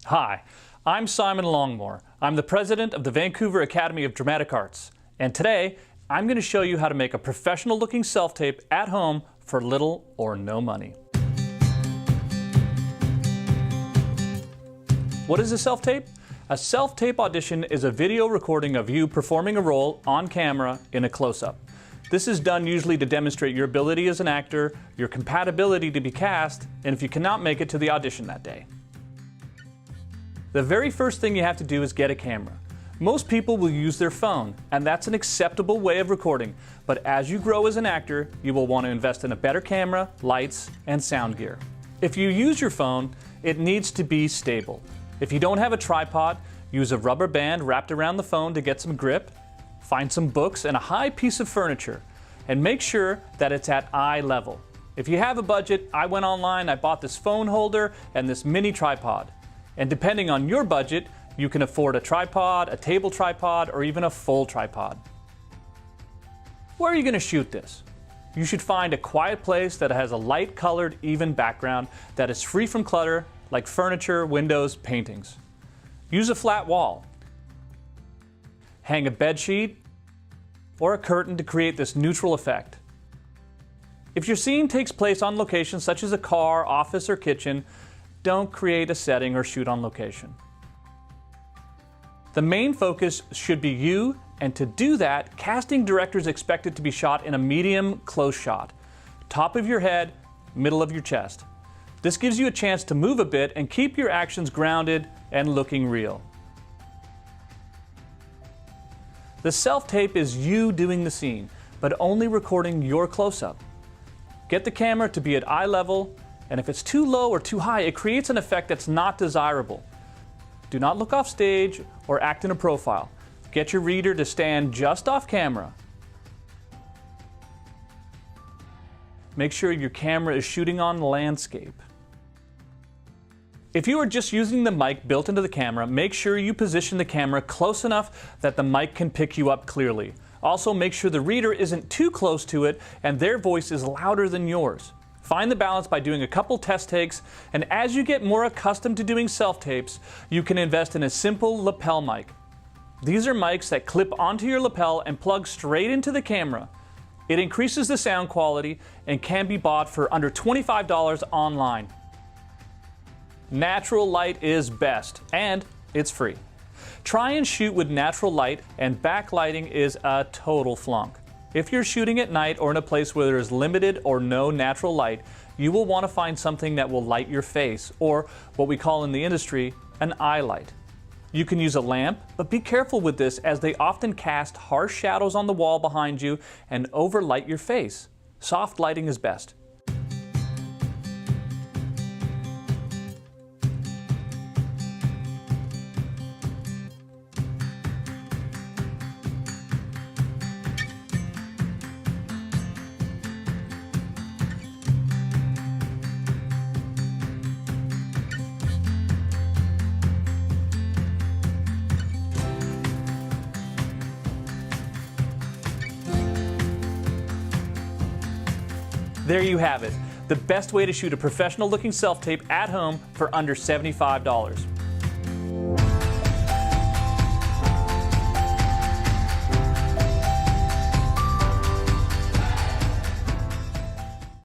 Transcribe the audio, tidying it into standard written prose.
Hi, I'm Simon Longmore. I'm the president of the Vancouver Academy of Dramatic Arts. And today, I'm going to show you how to make a professional-looking self-tape at home for little or no money. What is a self-tape? A self-tape audition is a video recording of you performing a role on camera in a close-up. This is done usually to demonstrate your ability as an actor, your compatibility to be cast, and if you cannot make it to the audition that day. The very first thing you have to do is get a camera. Most people will use their phone, and that's an acceptable way of recording, but as you grow as an actor, you will want to invest in a better camera, lights, and sound gear. If you use your phone, it needs to be stable. If you don't have a tripod, use a rubber band wrapped around the phone to get some grip, find some books and a high piece of furniture, and make sure that it's at eye level. If you have a budget, I went online, I bought this phone holder and this mini tripod. And depending on your budget, you can afford a tripod, a table tripod, or even a full tripod. Where are you going to shoot this? You should find a quiet place that has a light-colored, even background that is free from clutter, like furniture, windows, paintings. Use a flat wall. Hang a bed sheet or a curtain to create this neutral effect. If your scene takes place on location such as a car, office, or kitchen, don't create a setting or shoot on location. The main focus should be you, and to do that, casting directors expect it to be shot in a medium close shot. Top of your head, middle of your chest. This gives you a chance to move a bit and keep your actions grounded and looking real. The self-tape is you doing the scene, but only recording your close-up. Get the camera to be at eye level, and if it's too low or too high, it creates an effect that's not desirable. Do not look off stage or act in a profile. Get your reader to stand just off camera. Make sure your camera is shooting on landscape. If you are just using the mic built into the camera, make sure you position the camera close enough that the mic can pick you up clearly. Also, make sure the reader isn't too close to it and their voice is louder than yours. Find the balance by doing a couple test takes, and as you get more accustomed to doing self-tapes, you can invest in a simple lapel mic. These are mics that clip onto your lapel and plug straight into the camera. It increases the sound quality and can be bought for under $25 online. Natural light is best, and it's free. Try and shoot with natural light, and backlighting is a total flunk. If you're shooting at night or in a place where there is limited or no natural light, you will want to find something that will light your face, or what we call in the industry, an eye light. You can use a lamp, but be careful with this as they often cast harsh shadows on the wall behind you and overlight your face. Soft lighting is best. There you have it, the best way to shoot a professional-looking self-tape at home for under $75.